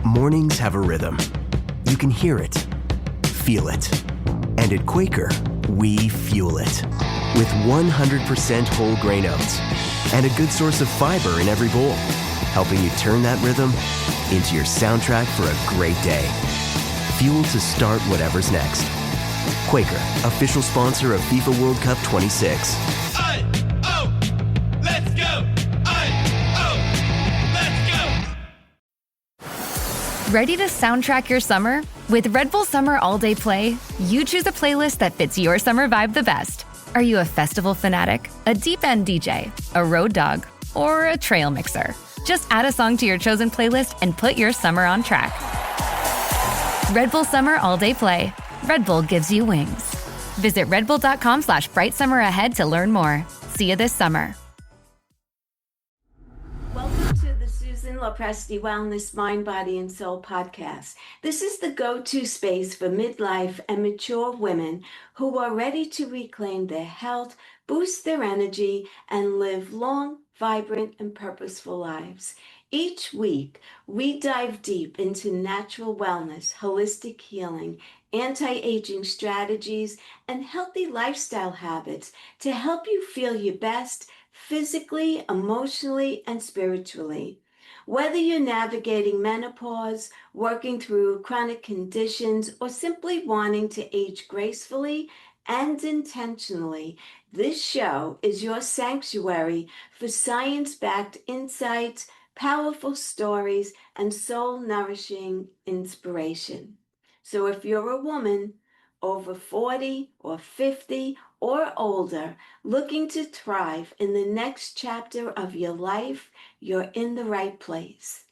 Mornings have a rhythm. You can hear it, feel it. And at Quaker, we fuel it. With 100% whole grain oats and a good source of fiber in every bowl, helping you turn that rhythm into your soundtrack for a great day. Fuel to start whatever's next. Quaker, official sponsor of FIFA World Cup 26. Let's go! Let's go! Ready to soundtrack your summer? With Red Bull Summer All Day Play, you choose a playlist that fits your summer vibe the best. Are you a festival fanatic, a deep end DJ, a road dog, or a trail mixer? Just add a song to your chosen playlist and put your summer on track. Red Bull Summer All Day Play. Red Bull gives you wings. Visit redbull.com/brightsummer ahead to learn more. See you this summer. Welcome to the Susan LoPresti Wellness Mind, Body, and Soul podcast. This is the go-to space for midlife and mature women who are ready to reclaim their health, boost their energy, and live long, vibrant, and purposeful lives. Each week, we dive deep into natural wellness, holistic healing, anti-aging strategies, and healthy lifestyle habits to help you feel your best physically, emotionally, and spiritually. Whether you're navigating menopause, working through chronic conditions, or simply wanting to age gracefully and intentionally, this show is your sanctuary for science-backed insights, powerful stories, and soul-nourishing inspiration. So if you're a woman over 40 or 50 or older looking to thrive in the next chapter of your life, you're in the right place.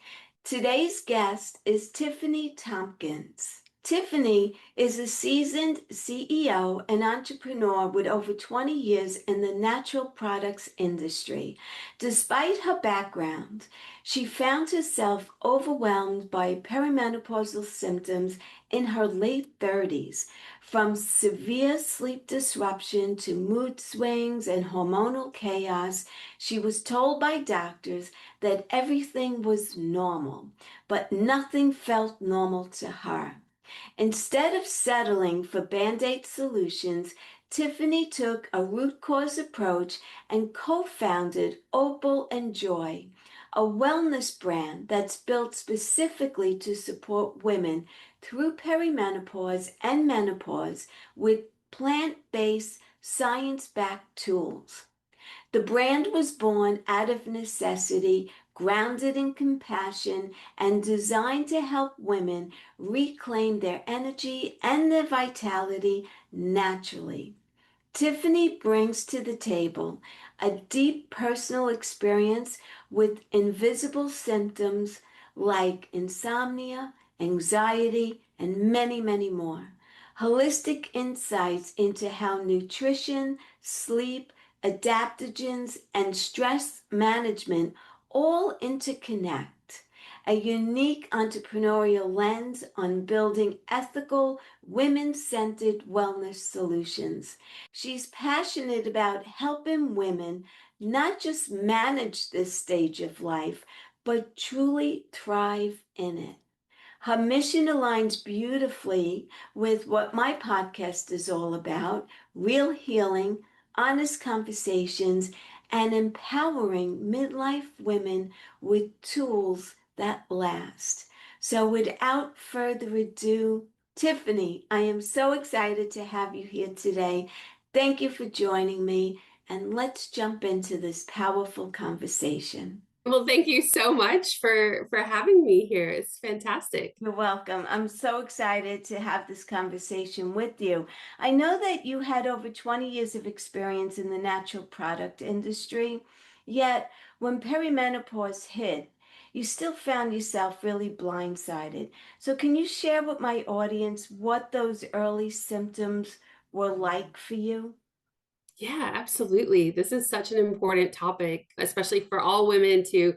Today's guest is Tiffany Tomkins. Tiffany is a seasoned CEO and entrepreneur with over 20 years in the natural products industry. Despite her background, she found herself overwhelmed by perimenopausal symptoms in her late 30s, from severe sleep disruption to mood swings and hormonal chaos. She was told by doctors that everything was normal, but nothing felt normal to her. Instead of settling for Band-Aid solutions, Tiffany took a root cause approach and co-founded Opal Joy, a wellness brand that's built specifically to support women through perimenopause and menopause with plant-based, science-backed tools. The brand was born out of necessity, grounded in compassion, and designed to help women reclaim their energy and their vitality naturally. Tiffany brings to the table a deep personal experience with invisible symptoms like insomnia, anxiety, and many, many more. Holistic insights into how nutrition, sleep, adaptogens, and stress management all interconnect. A unique entrepreneurial lens on building ethical, women-centered wellness solutions. She's passionate about helping women not just manage this stage of life, but truly thrive in it. Her mission aligns beautifully with what my podcast is all about: real healing, honest conversations, and empowering midlife women with tools that last. So without further ado, Tiffany, I am so excited to have you here today. Thank you for joining me, and let's jump into this powerful conversation. Well, thank you so much for having me here. It's fantastic. You're welcome. I'm so excited to have this conversation with you. I know that you had over 20 years of experience in the natural product industry, yet when perimenopause hit, you still found yourself really blindsided. So can you share with my audience what those early symptoms were like for you? Yeah, absolutely. This is such an important topic, especially for all women to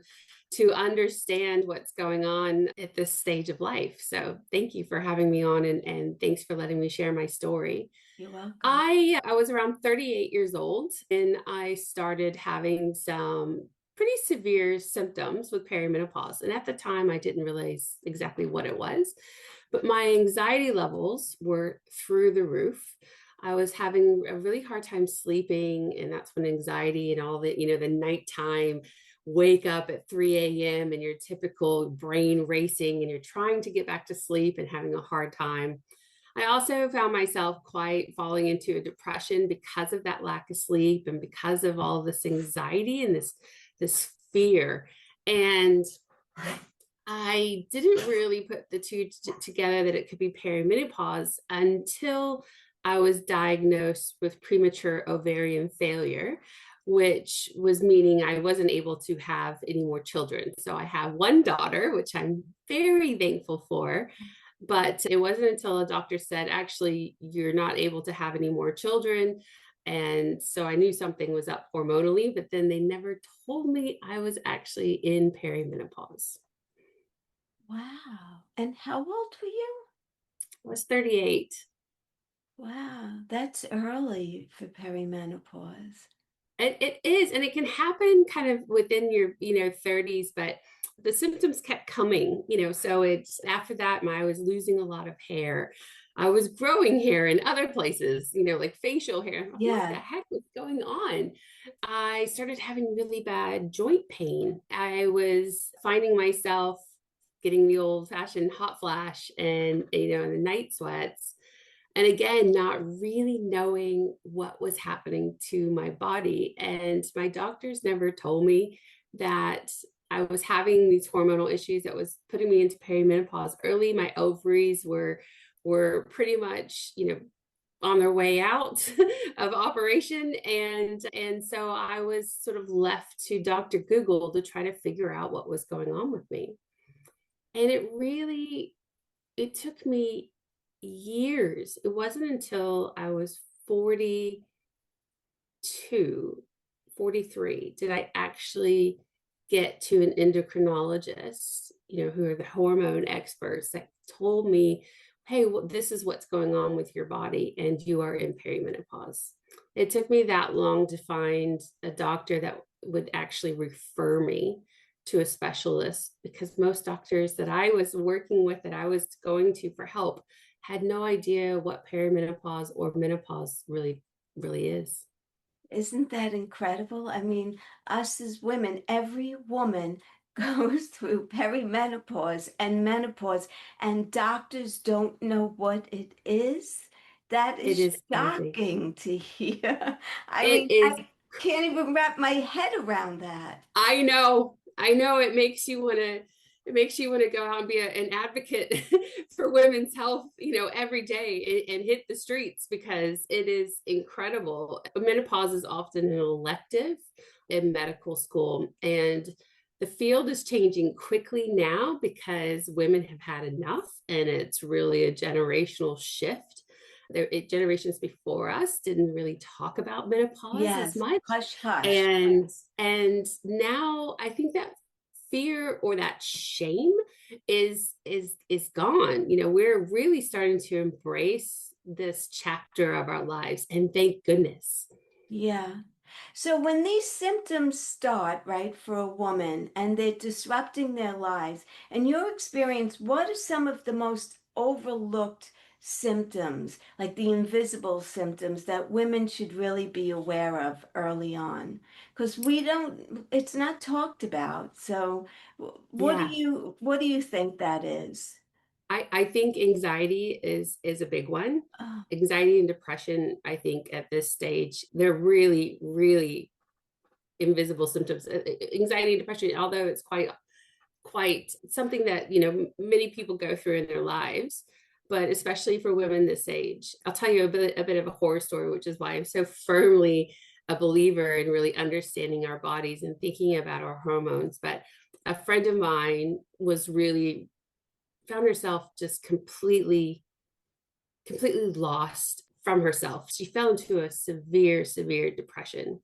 understand what's going on at this stage of life. So thank you for having me on, and thanks for letting me share my story. You're welcome. I was around 38 years old and I started having some pretty severe symptoms with perimenopause. And at the time, I didn't realize exactly what it was, but my anxiety levels were through the roof. I was having a really hard time sleeping. And that's when anxiety and all the, the nighttime wake up at 3 a.m. and your typical brain racing and you're trying to get back to sleep and having a hard time. I also found myself quite falling into a depression because of that lack of sleep and because of all this anxiety and this fear. And I didn't really put the two together that it could be perimenopause until I was diagnosed with premature ovarian failure, which was meaning I wasn't able to have any more children. So I have one daughter, which I'm very thankful for. But it wasn't until a doctor said, actually, you're not able to have any more children. And so I knew something was up hormonally, but then they never told me I was actually in perimenopause. Wow. And how old were you? I was 38. Wow, that's early for perimenopause. It is, and it can happen kind of within your, 30s, but the symptoms kept coming, so it's after that, I was losing a lot of hair. I was growing hair in other places, like facial hair. What the heck was going on? I started having really bad joint pain. I was finding myself getting the old fashioned hot flash and, the night sweats. And again, not really knowing what was happening to my body. And my doctors never told me that I was having these hormonal issues that was putting me into perimenopause early. My ovaries were pretty much, on their way out of operation. And so I was sort of left to Dr. Google to try to figure out what was going on with me. And it took me years. It wasn't until I was 42, 43 did I actually get to an endocrinologist, who are the hormone experts that told me, hey, well, this is what's going on with your body and you are in perimenopause. It took me that long to find a doctor that would actually refer me to a specialist, because most doctors that I was working with, that I was going to for help, had no idea what perimenopause or menopause really is. Isn't that incredible? I mean, us as women, every woman goes through perimenopause and menopause, and doctors don't know what it is. That is shocking to hear. I can't even wrap my head around that. I know. It makes you want to go out and be an advocate for women's health, every day and hit the streets, because it is incredible. Menopause is often an elective in medical school, and the field is changing quickly now because women have had enough, and it's really a generational shift. Generations before us didn't really talk about menopause as much. Hush, hush. And now I think that fear or that shame is gone. We're really starting to embrace this chapter of our lives, and thank goodness. Yeah. So when these symptoms start, right, for a woman, and they're disrupting their lives, in your experience, what are some of the most overlooked symptoms, like the invisible symptoms that women should really be aware of early on? Because it's not talked about. So what do you think that is? I think anxiety is a big one. Oh. Anxiety and depression, I think at this stage, they're really, really invisible symptoms. Anxiety and depression, although it's quite something that, many people go through in their lives, but especially for women this age. I'll tell you a bit of a horror story, which is why I'm so firmly a believer in really understanding our bodies and thinking about our hormones. But a friend of mine found herself just completely lost from herself. She fell into a severe depression.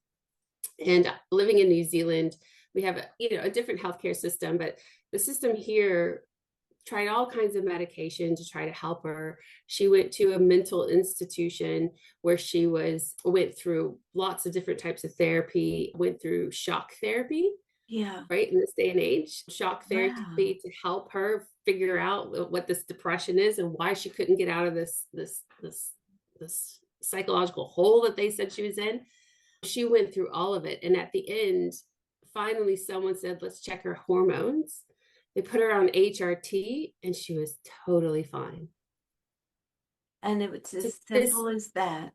And living in New Zealand, we have a different healthcare system, but the system here tried all kinds of medication to try to help her. She went to a mental institution where she went through lots of different types of therapy, went through shock therapy, Yeah. right? In this day and age, shock Wow. therapy to help her figure out what this depression is and why she couldn't get out of this psychological hole that they said she was in. She went through all of it. And at the end, finally, someone said, let's check her hormones. They put her on HRT and she was totally fine. And it was So as this, simple as that.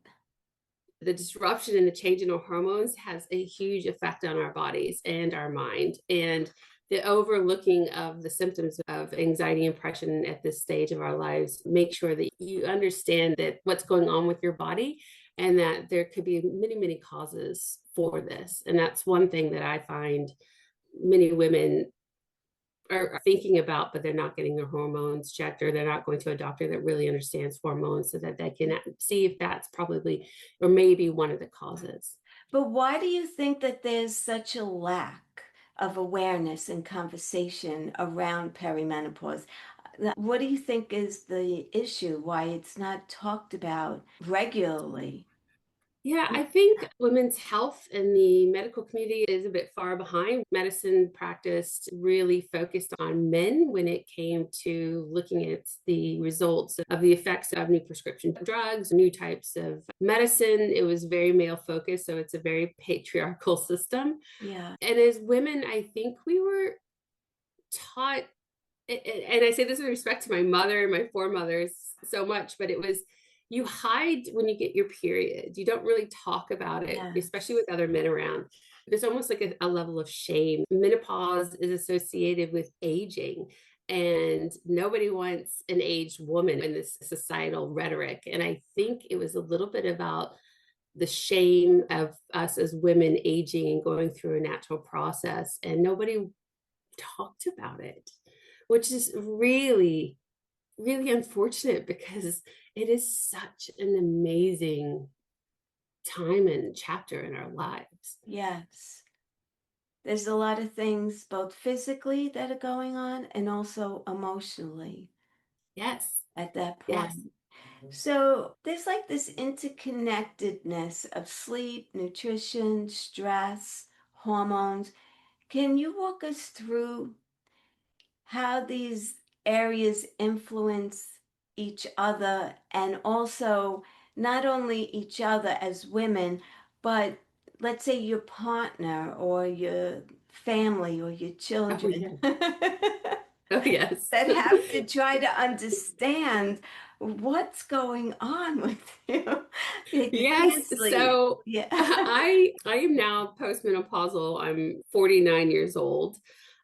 the disruption and the change in our hormones has a huge effect on our bodies and our mind. And the overlooking of the symptoms of anxiety and depression at this stage of our lives, make sure that you understand that what's going on with your body and that there could be many, many causes for this. And that's one thing that I find many women are thinking about, but they're not getting their hormones checked, or they're not going to a doctor that really understands hormones so that they can see if that's probably or maybe one of the causes. But why do you think that there's such a lack of awareness and conversation around perimenopause? What do you think is the issue? Why it's not talked about regularly? Yeah, I think women's health in the medical community is a bit far behind. Medicine practice really focused on men when it came to looking at the results of the effects of new prescription drugs, new types of medicine. It was very male focused, so it's a very patriarchal system. Yeah. And as women, I think we were taught, and I say this with respect to my mother and my foremothers so much, but it was, you hide when you get your period. You don't really talk about it, Yeah. especially with other men around. There's almost like a level of shame. Menopause is associated with aging, and nobody wants an aged woman in this societal rhetoric. And I think it was a little bit about the shame of us as women aging and going through a natural process, and nobody talked about it, which is really, really unfortunate because it is such an amazing time and chapter in our lives. Yes. There's a lot of things both physically that are going on and also emotionally Yes. at that Yes. point. So there's like this interconnectedness of sleep, nutrition, stress, hormones. Can you walk us through how these areas influence each other, and also not only each other as women, but let's say your partner or your family or your Oh, children yeah. Oh, yes. that have to try to understand what's going on with you. You can't Yes. sleep. So Yeah. I am now postmenopausal. I'm 49 years old.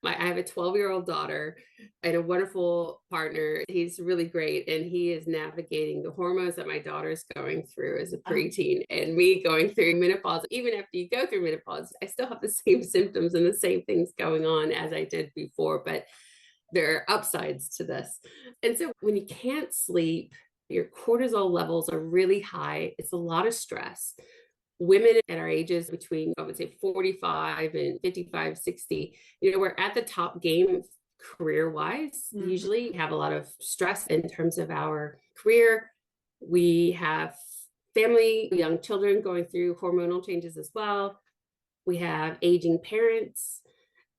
I have a 12-year-old daughter and a wonderful partner. He's really great. And he is navigating the hormones that my daughter's going through as a preteen and me going through menopause. Even after you go through menopause, I still have the same symptoms and the same things going on as I did before, but there are upsides to this. And so when you can't sleep, your cortisol levels are really high. It's a lot of stress. Women at our ages between, I would say 45 and 55, 60, we're at the top game career wise. Mhm. Usually have a lot of stress in terms of our career. We have family, young children going through hormonal changes as well. We have aging parents,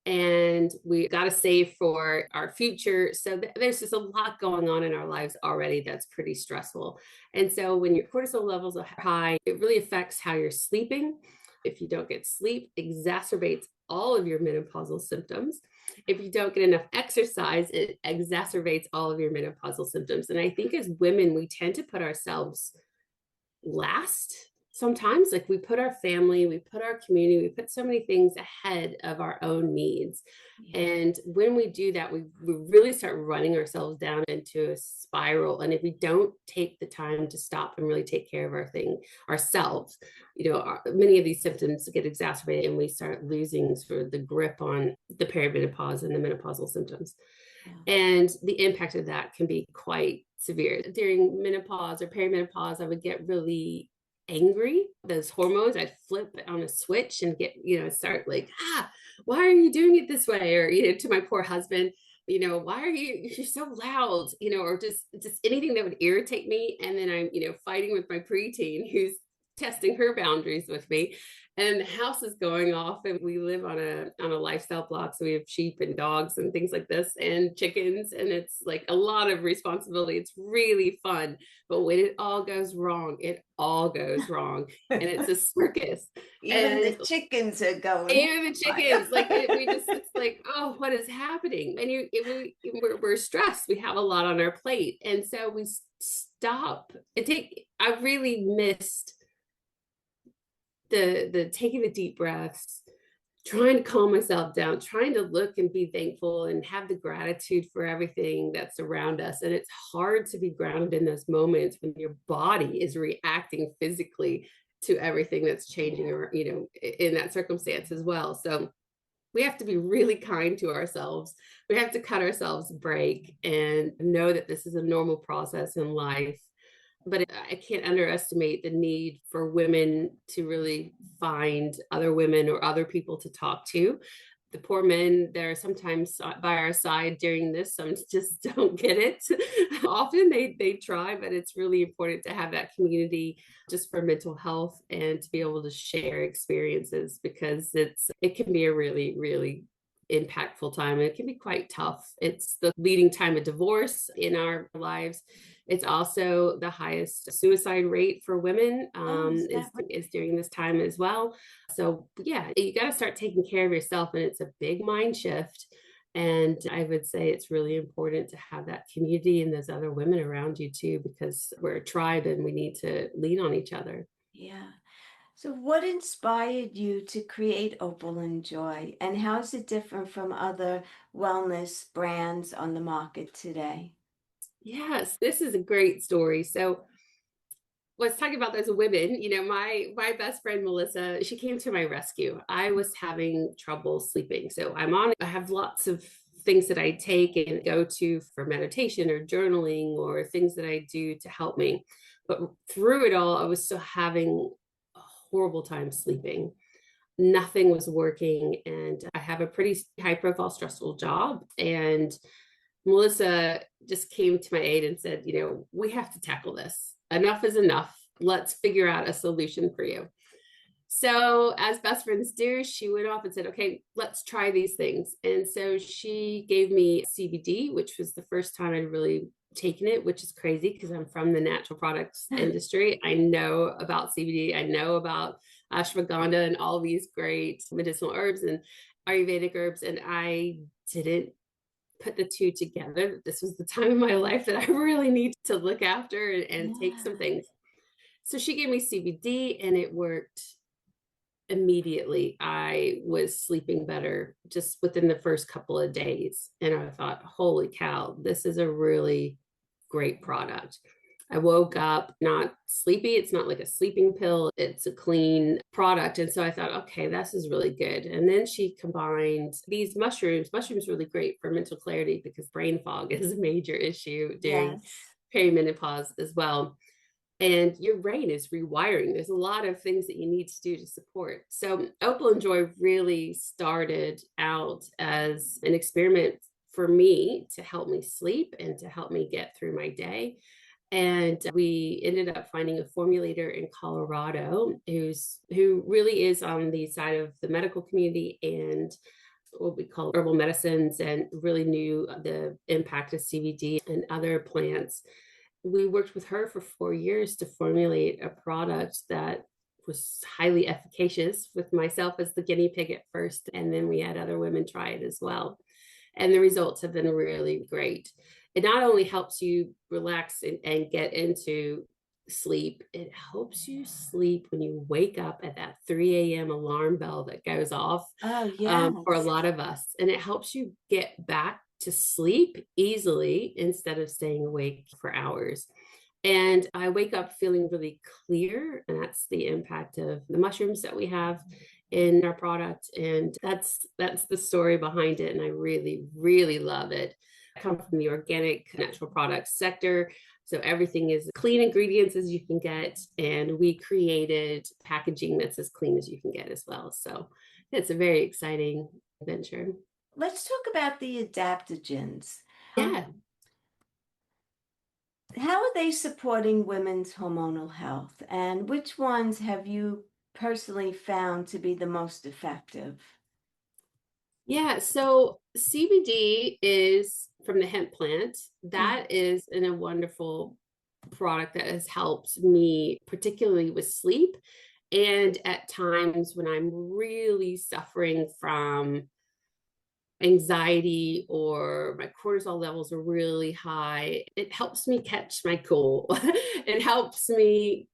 and we got to save for our future. So there's just a lot going on in our lives already that's pretty stressful. And so when your cortisol levels are high, it really affects how you're sleeping. If you don't get sleep, exacerbates all of your menopausal symptoms. If you don't get enough exercise, it exacerbates all of your menopausal symptoms. And I think as women, we tend to put ourselves last sometimes. Like we put our family, we put our community, we put so many things ahead of our own needs. And when we do that, we really start running ourselves down into a spiral. And if we don't take the time to stop and really take care of ourselves, many of these symptoms get exacerbated and we start losing sort of the grip on the perimenopause and the menopausal symptoms. And the impact of that can be quite severe. During menopause or perimenopause, I would get really angry. Those hormones, I'd flip on a switch and get, start like, why are you doing it this way? Or, to my poor husband, why are you're so loud, or just anything that would irritate me. And then I'm, fighting with my preteen who's testing her boundaries with me. And the house is going off, and we live on a lifestyle block. So we have sheep and dogs and things like this, and chickens. And it's like a lot of responsibility. It's really fun. But when it all goes wrong, it all goes wrong. And it's a circus. Even the chickens are going. Even the chickens, like it's like, oh, what is happening? And we're stressed. We have a lot on our plate. And so we stop and I really missed the taking the deep breaths, trying to calm myself down, trying to look and be thankful and have the gratitude for everything that's around us. And it's hard to be grounded in those moments when your body is reacting physically to everything that's changing, or, in that circumstance as well. So we have to be really kind to ourselves. We have to cut ourselves a break and know that this is a normal process in life. But I can't underestimate the need for women to really find other women or other people to talk to. The poor men that are sometimes by our side during this, some just don't get it. Often they try, but it's really important to have that community just for mental health and to be able to share experiences, because it can be a really, really impactful time. It can be quite tough. It's the leading time of divorce in our lives. It's also the highest suicide rate for women is during this time as well. So yeah, you got to start taking care of yourself, and it's a big mind shift. And I would say it's really important to have that community and those other women around you too, because we're a tribe and we need to lean on each other. Yeah. So what inspired you to create Opal Joy, and how is it different from other wellness brands on the market today? Yes, this is a great story. So let's talk about those women. My best friend Melissa, she came to my rescue. I was having trouble sleeping. So I have lots of things that I take and go to for meditation or journaling or things that I do to help me. But through it all, I was still having a horrible time sleeping. Nothing was working. And I have a pretty high profile, stressful job. And Melissa just came to my aid and said, we have to tackle this. Enough is enough. Let's figure out a solution for you. So as best friends do, she went off and said, okay, let's try these things. And so she gave me CBD, which was the first time I'd really taken it, which is crazy because I'm from the natural products industry. I know about CBD. I know about ashwagandha and all these great medicinal herbs and Ayurvedic herbs. And I didn't put the two together. This was the time in my life that I really need to look after and take some things. So she gave me CBD and it worked immediately. I was sleeping better just within the first couple of days. And I thought, holy cow, this is a really great product. I woke up not sleepy. It's not like a sleeping pill. It's a clean product. And so I thought, okay, this is really good. And then she combined these mushrooms. Mushrooms are really great for mental clarity because brain fog is a major issue during perimenopause as well. And your brain is rewiring. There's a lot of things that you need to do to support. So Opal Joy really started out as an experiment for me to help me sleep and to help me get through my day. And we ended up finding a formulator in Colorado who really is on the side of the medical community and what we call herbal medicines, and really knew the impact of CBD and other plants. We worked with her for 4 years to formulate a product that was highly efficacious, with myself as the guinea pig at first. And then we had other women try it as well. And the results have been really great. It not only helps you relax and get into sleep, it helps you sleep when you wake up at that 3 a.m. alarm bell that goes off for a lot of us. And it helps you get back to sleep easily instead of staying awake for hours. And I wake up feeling really clear. And that's the impact of the mushrooms that we have in our product. And that's the story behind it. And I really, really love it. I come from the organic natural products sector. So everything is clean ingredients as you can get. And we created packaging that's as clean as you can get as well. So it's a very exciting venture. Let's talk about the adaptogens. Yeah. How are they supporting women's hormonal health, and which ones have you personally found to be the most effective? Yeah, so CBD is from the hemp plant. Mm. That is a wonderful product that has helped me, particularly with sleep. And at times when I'm really suffering from anxiety or my cortisol levels are really high, it helps me catch my cool. It helps me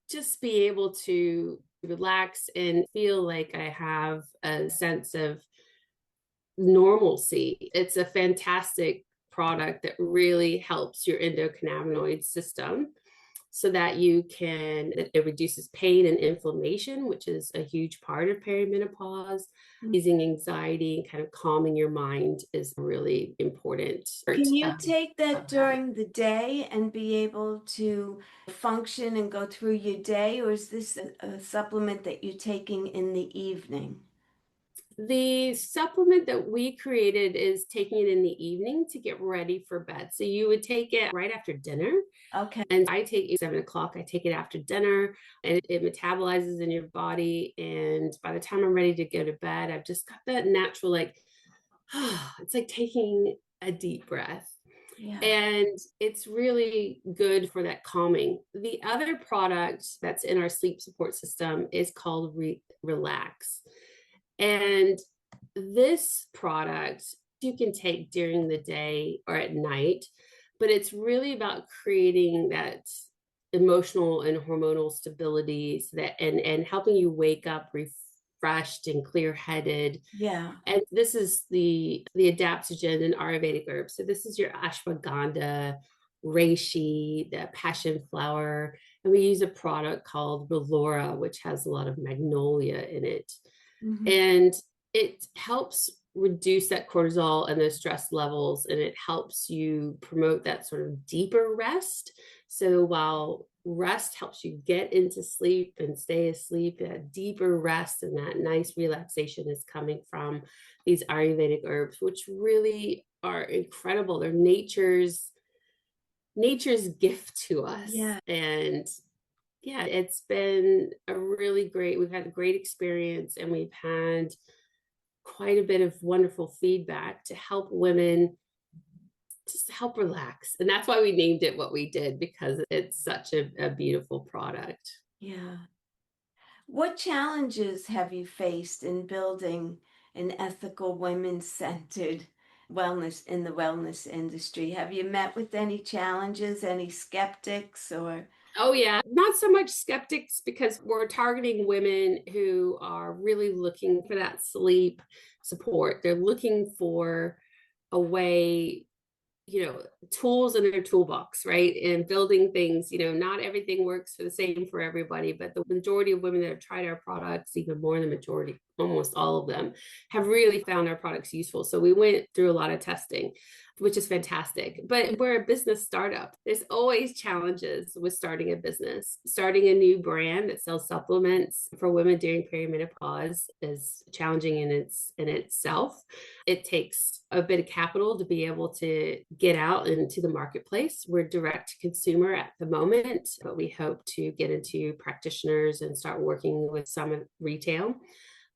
just be able to relax and feel like I have a sense of normalcy. It's a fantastic product that really helps your endocannabinoid system so that it reduces pain and inflammation, which is a huge part of perimenopause. Easing anxiety and kind of calming your mind is really important. Can you take that Of that. during the day and be able to function and go through your day, or is this a supplement that you're taking in the evening? The supplement that we created is taking it in the evening to get ready for bed. So you would take it right after dinner. Okay. And I take it 7 o'clock. I take it after dinner and it metabolizes in your body. And by the time I'm ready to go to bed, I've just got that natural, like, it's like taking a deep breath. Yeah. And it's really good for that calming. The other product that's in our sleep support system is called Relax. And this product you can take during the day or at night, but it's really about creating that emotional and hormonal stability so that and helping you wake up refreshed and clear-headed. Yeah. And this is the adaptogen and Ayurvedic herbs. So this is your ashwagandha, reishi, the passion flower, and we use a product called Relora, which has a lot of magnolia in it. Mhm. And it helps reduce that cortisol and those stress levels, and it helps you promote that sort of deeper rest. So while rest helps you get into sleep and stay asleep, that deeper rest and that nice relaxation is coming from these Ayurvedic herbs, which really are incredible. They're nature's gift to us. Yeah. And yeah, it's been we've had a great experience, and we've had quite a bit of wonderful feedback to help women just help relax. And that's why we named it what we did, because it's such a beautiful product. Yeah. What challenges have you faced in building an ethical, women-centered wellness in the wellness industry? Have you met with any challenges, any skeptics, or? Oh, yeah. Not so much skeptics, because we're targeting women who are really looking for that sleep support. They're looking for a way, tools in their toolbox, right? And building things, not everything works for the same for everybody, but the majority of women that have tried our products, even more than the majority, almost all of them, have really found our products useful. So we went through a lot of testing, which is fantastic. But we're a business startup. There's always challenges with starting a business. Starting a new brand that sells supplements for women during perimenopause is challenging in itself. It takes a bit of capital to be able to get out into the marketplace. We're direct to consumer at the moment, but we hope to get into practitioners and start working with some retail.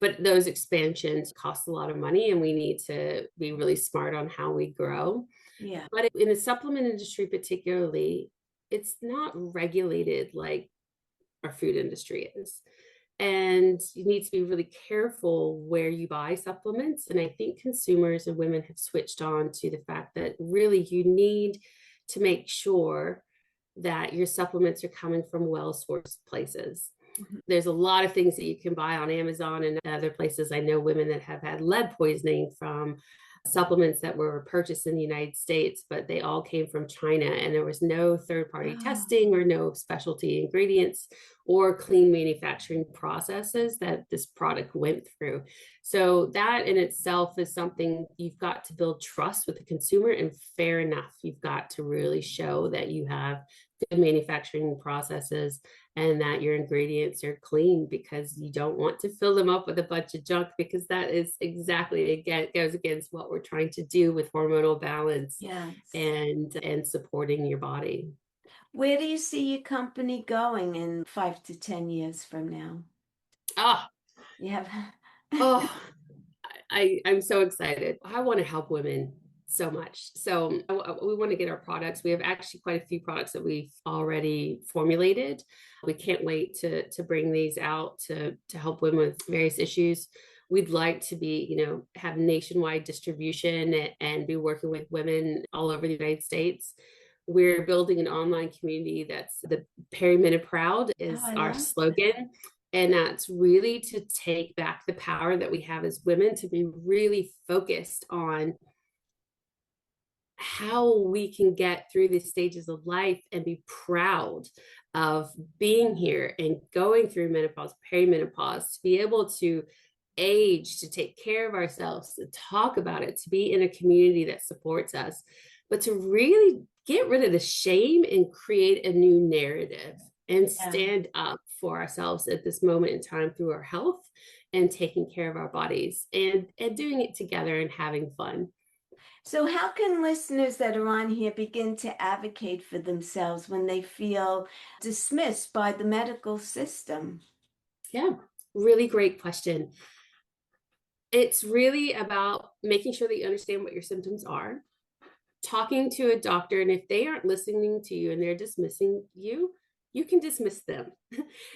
But those expansions cost a lot of money, and we need to be really smart on how we grow. Yeah. But in the supplement industry, particularly, it's not regulated like our food industry is. And you need to be really careful where you buy supplements. And I think consumers and women have switched on to the fact that really you need to make sure that your supplements are coming from well-sourced places. There's a lot of things that you can buy on Amazon and other places. I know women that have had lead poisoning from supplements that were purchased in the United States, but they all came from China, and there was no third-party testing or no specialty ingredients or clean manufacturing processes that this product went through. So that in itself is something you've got to build trust with the consumer, and fair enough, you've got to really show that you have good manufacturing processes and that your ingredients are clean, because you don't want to fill them up with a bunch of junk, because that is exactly, again, goes against what we're trying to do with hormonal balance Yes. and supporting your body. Where do you see your company going in 5 to 10 years from now? Ah, You have oh, I'm so excited. I want to help women so much. So we want to get our products. We have actually quite a few products that we've already formulated. We can't wait to bring these out to help women with various issues. We'd like to be, have nationwide distribution and be working with women all over the United States. We're building an online community that's the Perimenopause is our slogan. And that's really to take back the power that we have as women, to be really focused on how we can get through the stages of life and be proud of being here and going through menopause, perimenopause, to be able to age, to take care of ourselves, to talk about it, to be in a community that supports us, but to really get rid of the shame and create a new narrative and stand up for ourselves at this moment in time through our health and taking care of our bodies and doing it together and having fun. So how can listeners that are on here begin to advocate for themselves when they feel dismissed by the medical system? Yeah, really great question. It's really about making sure that you understand what your symptoms are, talking to a doctor, and if they aren't listening to you and they're dismissing you, you can dismiss them.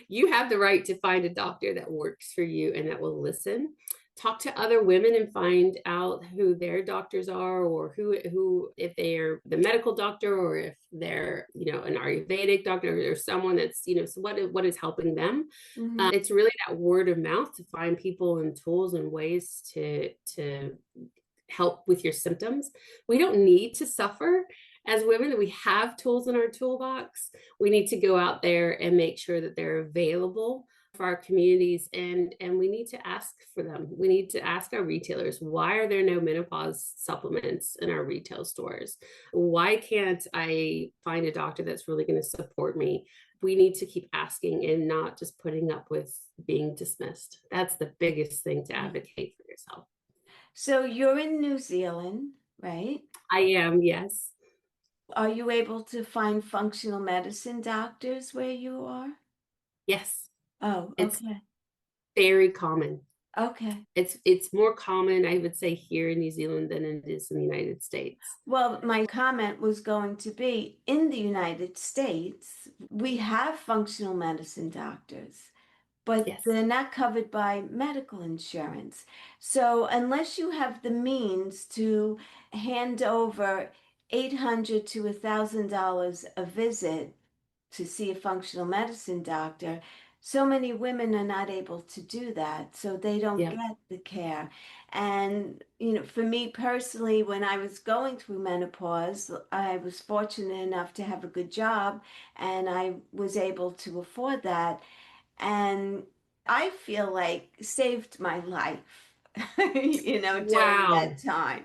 You have the right to find a doctor that works for you and that will listen. Talk to other women and find out who their doctors are, or who if they're the medical doctor, or if they're an Ayurvedic doctor, or someone that's so what is helping them. It's really that word of mouth to find people and tools and ways to help with your symptoms. We don't need to suffer as women. We have tools in our toolbox. We need to go out there and make sure that they're available for our communities, and we need to ask for them. We need to ask our retailers, why are there no menopause supplements in our retail stores? Why can't I find a doctor that's really going to support me? We need to keep asking and not just putting up with being dismissed. That's the biggest thing to advocate for yourself. So you're in New Zealand, right? I am, yes. Are you able to find functional medicine doctors where you are? Yes. Oh, It's okay. very common. Okay. It's more common, I would say, here in New Zealand than it is in the United States. Well, my comment was going to be, in the United States, we have functional medicine doctors, but Yes. they're not covered by medical insurance. So unless you have the means to hand over $800 to $1,000 a visit to see a functional medicine doctor, so many women are not able to do that. So they don't Yeah. get the care. And, for me personally, when I was going through menopause, I was fortunate enough to have a good job, and I was able to afford that. And I feel like saved my life, during Wow. that time,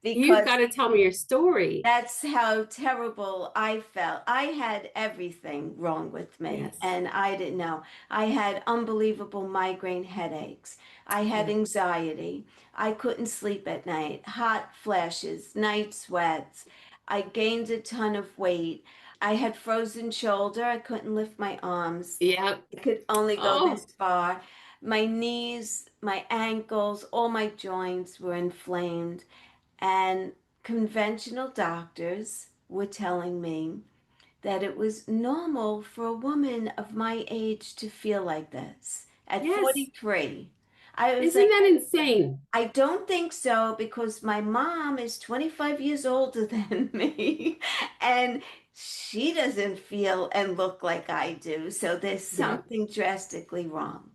You've because got to tell me your story. that's how terrible I felt. I had everything wrong with me, Yes. and I didn't know. I had unbelievable migraine headaches. I had Yeah. anxiety. I couldn't sleep at night, hot flashes, night sweats. I gained a ton of weight. I had frozen shoulder. I couldn't lift my arms. Yep. I could only go Oh, this far. My knees, my ankles, all my joints were inflamed. And conventional doctors were telling me that it was normal for a woman of my age to feel like this at yes. 43. I was Isn't like, that insane? I don't think so, because my mom is 25 years older than me, and she doesn't feel and look like I do. So there's Yeah. something drastically wrong.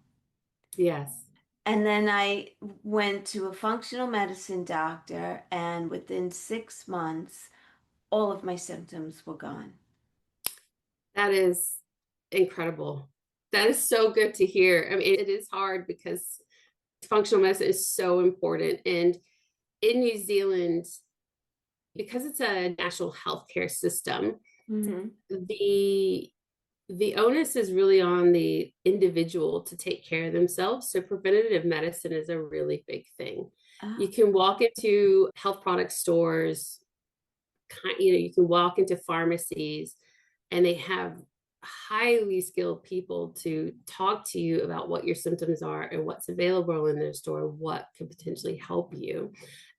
Yes. And then I went to a functional medicine doctor, and within 6 months, all of my symptoms were gone. That is incredible. That is so good to hear. I mean, it is hard because functional medicine is so important. And in New Zealand, because it's a national healthcare system, Mm-hmm. the onus is really on the individual to take care of themselves. So preventative medicine is a really big thing. You Oh, can walk into health product stores, you can walk into pharmacies, and they have highly skilled people to talk to you about what your symptoms are and what's available in their store, what could potentially help you.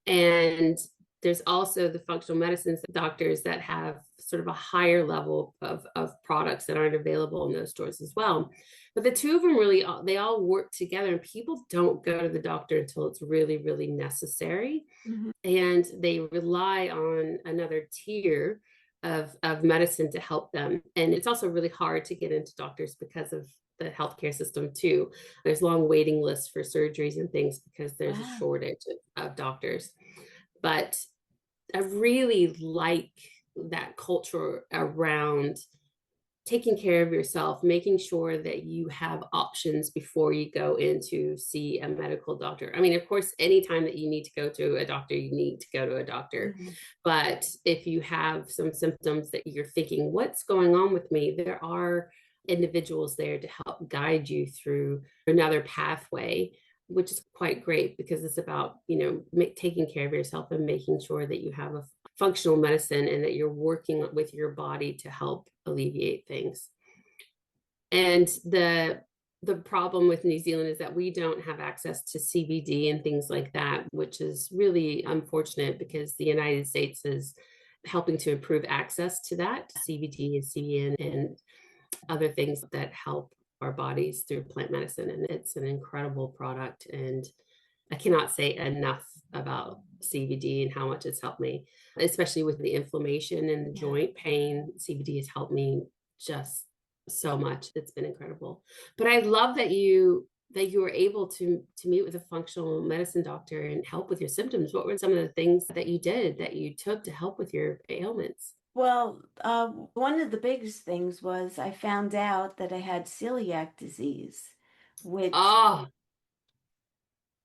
And there's also the functional medicine doctors that have sort of a higher level of products that aren't available in those stores as well. But the two of them really, they all work together, and people don't go to the doctor until it's really, really necessary. mm-hmm. And they rely on another tier of medicine to help them. And it's also really hard to get into doctors because of the healthcare system too. There's long waiting lists for surgeries and things because there's a Wow. shortage of doctors. But I really like that culture around taking care of yourself, making sure that you have options before you go in to see a medical doctor. I mean, of course, anytime that you need to go to a doctor, you need to go to a doctor. Mm-hmm. But if you have some symptoms that you're thinking, what's going on with me? There are individuals there to help guide you through another pathway, which is quite great because it's about, taking care of yourself and making sure that you have a functional medicine and that you're working with your body to help alleviate things. And the problem with New Zealand is that we don't have access to CBD and things like that, which is really unfortunate because the United States is helping to improve access to that CBD and CBN and other things that help our bodies through plant medicine. And it's an incredible product. And I cannot say enough about CBD and how much it's helped me, especially with the inflammation and the joint pain. CBD has helped me just so much. It's been incredible. But I love that you were able to meet with a functional medicine doctor and help with your symptoms. What were some of the things that you did that you took to help with your ailments? Well, one of the biggest things was I found out that I had celiac disease, which Oh,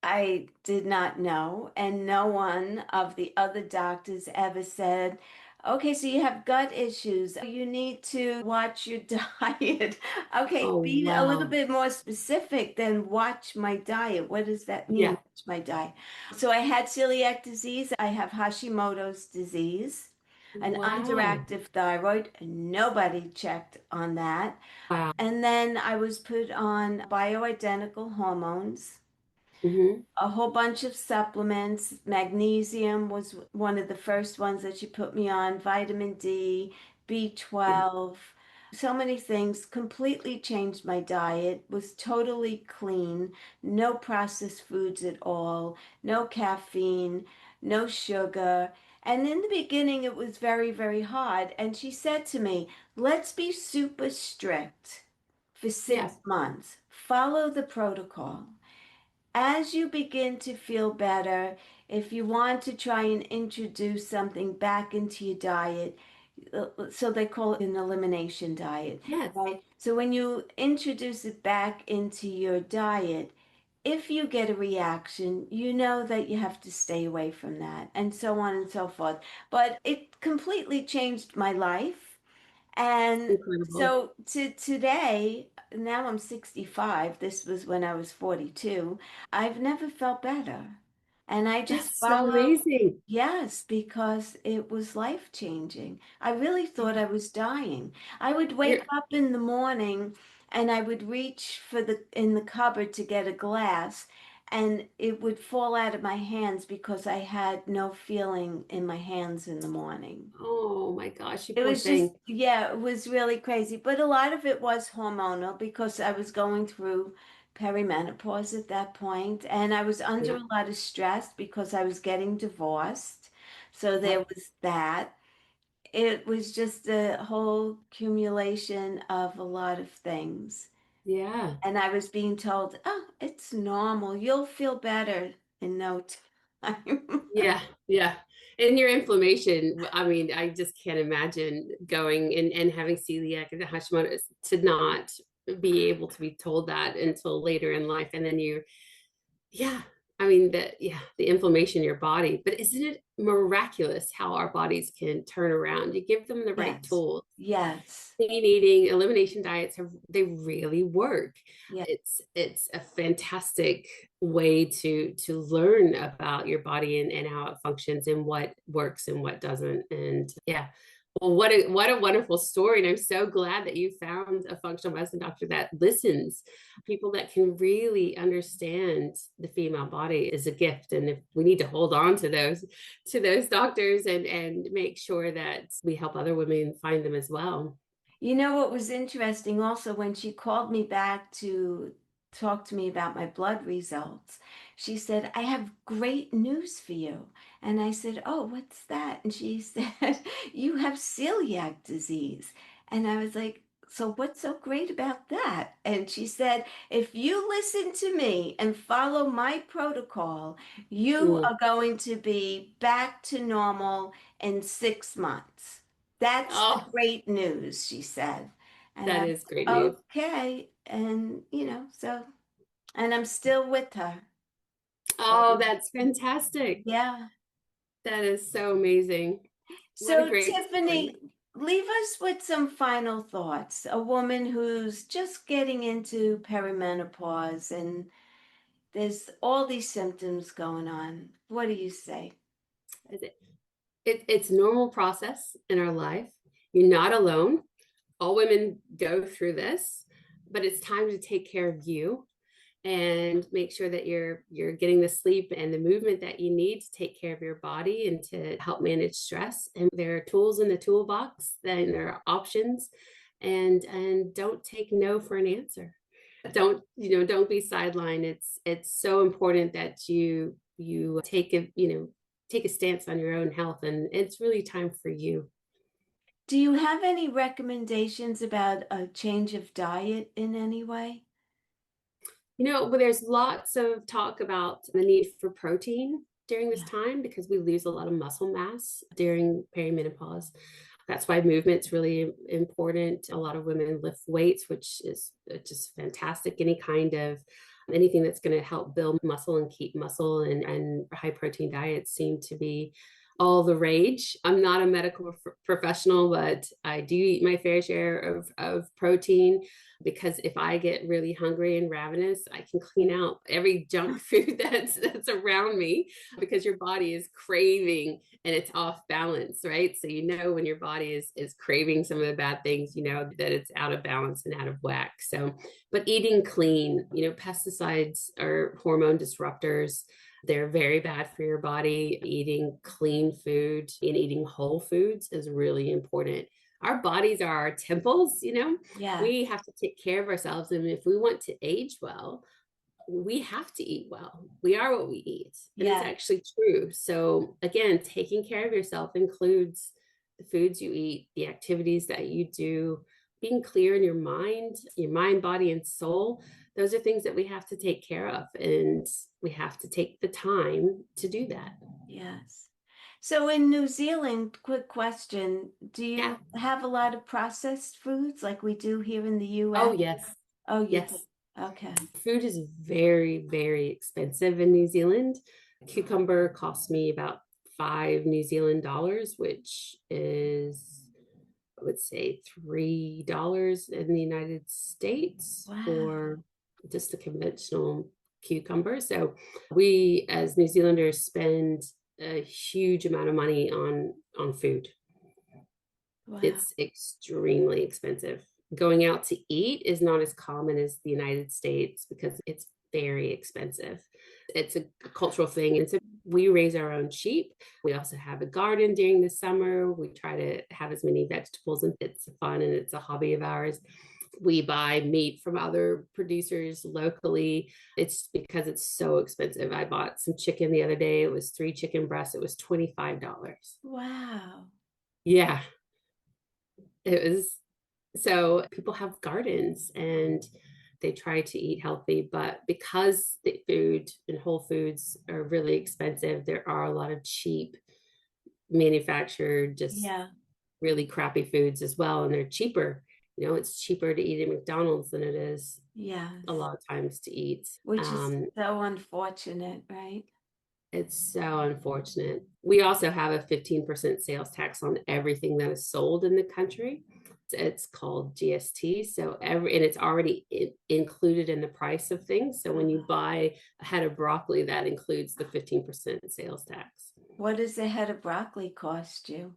I did not know, and no one of the other doctors ever said, okay, so you have gut issues. You need to watch your diet. Okay, oh, be a little wow. bit more specific than watch my diet. What does that mean, Yeah. watch my diet? So I had celiac disease. I have Hashimoto's disease, an Wow. underactive thyroid. Nobody checked on that. Wow. And then I was put on bioidentical hormones, Hmm. a whole bunch of supplements. Magnesium was one of the first ones that she put me on, vitamin D, Yeah. B12, so many things. Completely changed my diet, was totally clean, no processed foods at all, no caffeine, no sugar. And in the beginning, it was very, very hard. And she said to me, let's be super strict for Yeah. 6 months. Follow the protocol. As you begin to feel better, if you want to try and introduce something back into your diet, so they call it an elimination diet, Yes. right? So when you introduce it back into your diet, if you get a reaction, you know that you have to stay away from that, and so on and so forth. But it completely changed my life. And Incredible. so to today, now I'm 65. This was when I was 42. I've never felt better. And I just That's so follow, amazing. yes, because it was life changing. I really thought I was dying. I would wake You're, up in the morning and I would reach for the in the cupboard to get a glass and it would fall out of my hands because I had no feeling in my hands in the morning. oh my gosh, you It poor was just, thing. yeah, it was really crazy. But a lot of it was hormonal because I was going through perimenopause at that point, and I was under Yeah. a lot of stress because I was getting divorced. So there Yep. was that. It was just a whole accumulation of a lot of things. Yeah. And I was being told, oh, it's normal. You'll feel better in no time. Yeah. Yeah. And your inflammation, I mean, I just can't imagine going and having celiac and Hashimoto's to not be able to be told that until later in life. And then yeah, I mean, the inflammation in your body, but isn't it miraculous how our bodies can turn around? You give them the right Yes. tools. Yes. Clean eating, elimination diets they really work. Yeah. It's a fantastic way to learn about your body and how it functions and what works and what doesn't. And yeah, well, what a wonderful story. And I'm so glad that you found a functional medicine doctor that listens. People that can really understand the female body is a gift. And if we need to hold on to those doctors and make sure that we help other women find them as well. You know what was interesting also when she called me back to talk to me about my blood results, she said, I have great news for you. And I said, oh, what's that? And she said, you have celiac disease. And I was like, so what's so great about that? And she said, if you listen to me and follow my protocol, you Mm. are going to be back to normal in 6 months. That's the Oh, great news, she said. And that I'm is great news. okay. And, so, and I'm still with her. Oh, that's fantastic. Yeah. That is so amazing. What a So, great story. Tiffany, leave us with some final thoughts. A woman who's just getting into perimenopause and there's all these symptoms going on. What do you say? It's a normal process in our life. You're not alone. All women go through this, but it's time to take care of you and make sure that you're getting the sleep and the movement that you need to take care of your body and to help manage stress. And there are tools in the toolbox, then there are options, and don't take no for an answer. Don't be sidelined. It's so important that you take a stance on your own health, and it's really time for you. Do you have any recommendations about a change of diet in any way? Well, there's lots of talk about the need for protein during this time because we lose a lot of muscle mass during perimenopause. That's why movement's really important. A lot of women lift weights, which is just fantastic. Anything that's going to help build muscle and keep muscle, and high protein diets seem to be all the rage. I'm not a medical professional, but I do eat my fair share of protein, because if I get really hungry and ravenous, I can clean out every junk food that's around me, because your body is craving and it's off balance, right? So when your body is craving some of the bad things, that it's out of balance and out of whack. So, but eating clean, pesticides are hormone disruptors. They're very bad for your body. Eating clean food and eating whole foods is really important. Our bodies are our temples, Yeah. we have to take care of ourselves. And if we want to age well, we have to eat well. We are what we eat. And it's Yeah. actually true. So again, taking care of yourself includes the foods you eat, the activities that you do, being clear in your mind, body, and soul. Those are things that we have to take care of. And we have to take the time to do that. Yes. So in New Zealand, quick question, do Yeah. you have a lot of processed foods like we do here in the US? Oh, yes. Oh, you do? Yes. Okay. Food is very, very expensive in New Zealand. A cucumber cost me about $5 New Zealand, which is, I would say, $3 in the United States Wow. for just a conventional cucumber. So we as New Zealanders spend a huge amount of money on food. Wow. It's extremely expensive. Going out to eat is not as common as the United States because it's very expensive. It's a cultural thing. And so we raise our own sheep. We also have a garden during the summer. We try to have as many vegetables, and it's fun and it's a hobby of ours. We buy meat from other producers locally. It's because it's so expensive. I bought some chicken the other day. It was 3 chicken breasts. It was $25. Wow. Yeah, it was. So people have gardens and they try to eat healthy, but because the food and whole foods are really expensive, there are a lot of cheap manufactured, just Yeah. really crappy foods as well. And they're cheaper, it's cheaper to eat at McDonald's than it is Yes. a lot of times to eat. Which is so unfortunate, right? It's so unfortunate. We also have a 15% sales tax on everything that is sold in the country. It's called GST. And it's already included in the price of things. So when you buy a head of broccoli, that includes the 15% sales tax. What does a head of broccoli cost you?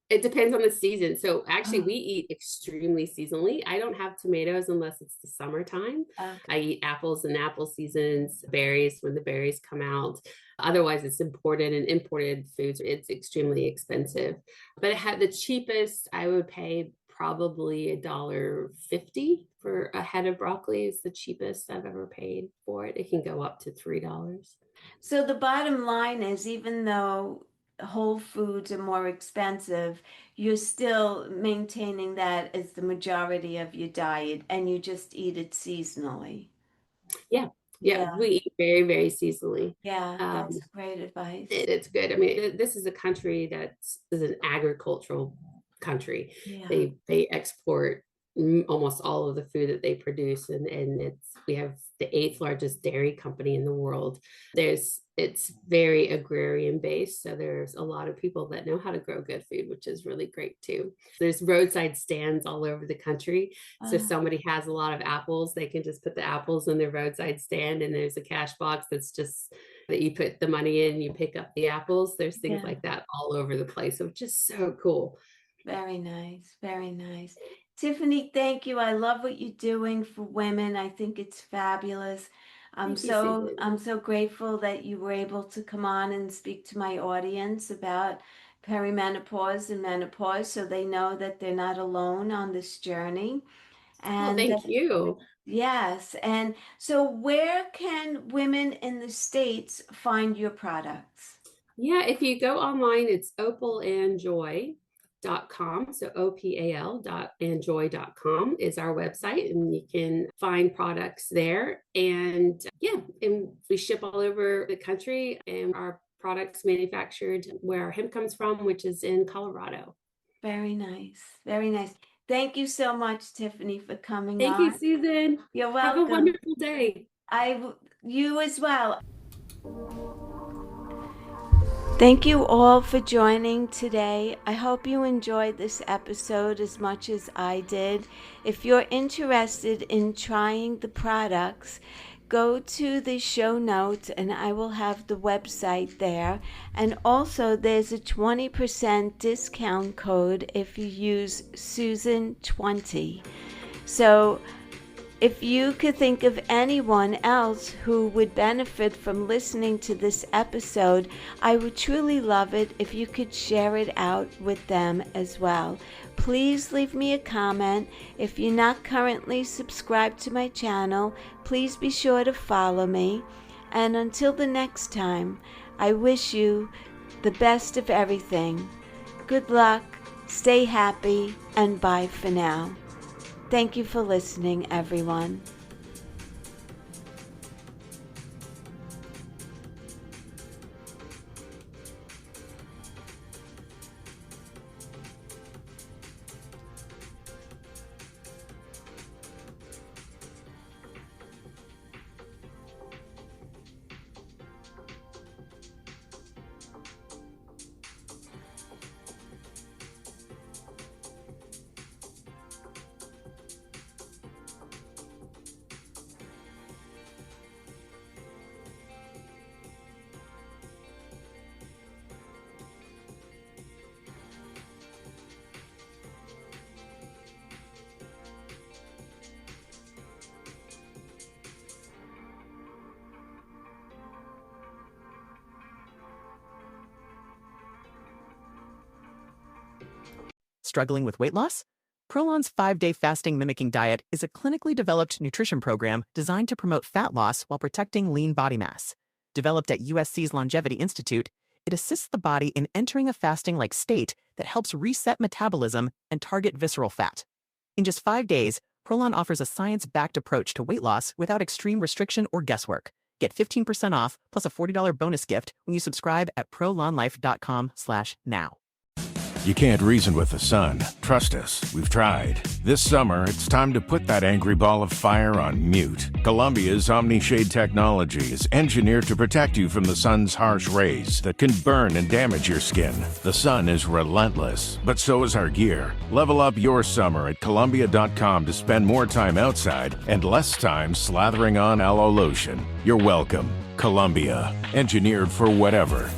It depends on the season. So actually, we eat extremely seasonally. I don't have tomatoes unless it's the summertime. Okay. I eat apples in apple seasons, berries when the berries come out. Otherwise, it's imported, and imported foods, it's extremely expensive. But it had the cheapest, I would pay probably $1.50 for a head of broccoli. Is the cheapest I've ever paid for it. It can go up to $3. So the bottom line is, even though whole foods are more expensive, you're still maintaining that as the majority of your diet, and you just eat it seasonally. Yeah. We eat very, very seasonally. Yeah, that's great advice. It's good. I mean, this is a country that is an agricultural country. Yeah. They export almost all of the food that they produce, and we have the 8th largest dairy company in the world. It's very agrarian based, so there's a lot of people that know how to grow good food, which is really great too. There's roadside stands all over the country. So if somebody has a lot of apples, they can just put the apples in their roadside stand, and there's a cash box that's just that you put the money in, you pick up the apples. There's things like that all over the place, which is so cool. Very nice. Very nice. Tiffany, thank you. I love what you're doing for women. I think it's fabulous. I'm so grateful that you were able to come on and speak to my audience about perimenopause and menopause, so they know that they're not alone on this journey. And thank you. Yes. And so where can women in the States find your products? Yeah, if you go online, it's opalandjoy.com. So opal.andjoy.com is our website, and you can find products there. And and we ship all over the country, and our products manufactured where our hemp comes from, which is in Colorado. Very nice. Very nice. Thank you so much, Tiffany, for coming on. Thank you, Susan. You're welcome. Have a wonderful day. You as well. Thank you all for joining today. I hope you enjoyed this episode as much as I did. If you're interested in trying the products, go to the show notes and I will have the website there. And also there's a 20% discount code if you use Susan20. So if you could think of anyone else who would benefit from listening to this episode, I would truly love it if you could share it out with them as well. Please leave me a comment. If you're not currently subscribed to my channel, please be sure to follow me. And until the next time, I wish you the best of everything. Good luck, stay happy, and bye for now. Thank you for listening, everyone. Struggling with weight loss? Prolon's 5-day fasting mimicking diet is a clinically developed nutrition program designed to promote fat loss while protecting lean body mass. Developed at USC's Longevity Institute, it assists the body in entering a fasting-like state that helps reset metabolism and target visceral fat. In just 5 days, Prolon offers a science-backed approach to weight loss without extreme restriction or guesswork. Get 15% off plus a $40 bonus gift when you subscribe at prolonlife.com/now. You can't reason with the sun. Trust us, we've tried. This summer, it's time to put that angry ball of fire on mute. Columbia's Omni-Shade technology is engineered to protect you from the sun's harsh rays that can burn and damage your skin. The sun is relentless, but so is our gear. Level up your summer at Columbia.com to spend more time outside and less time slathering on aloe lotion. You're welcome. Columbia, engineered for whatever.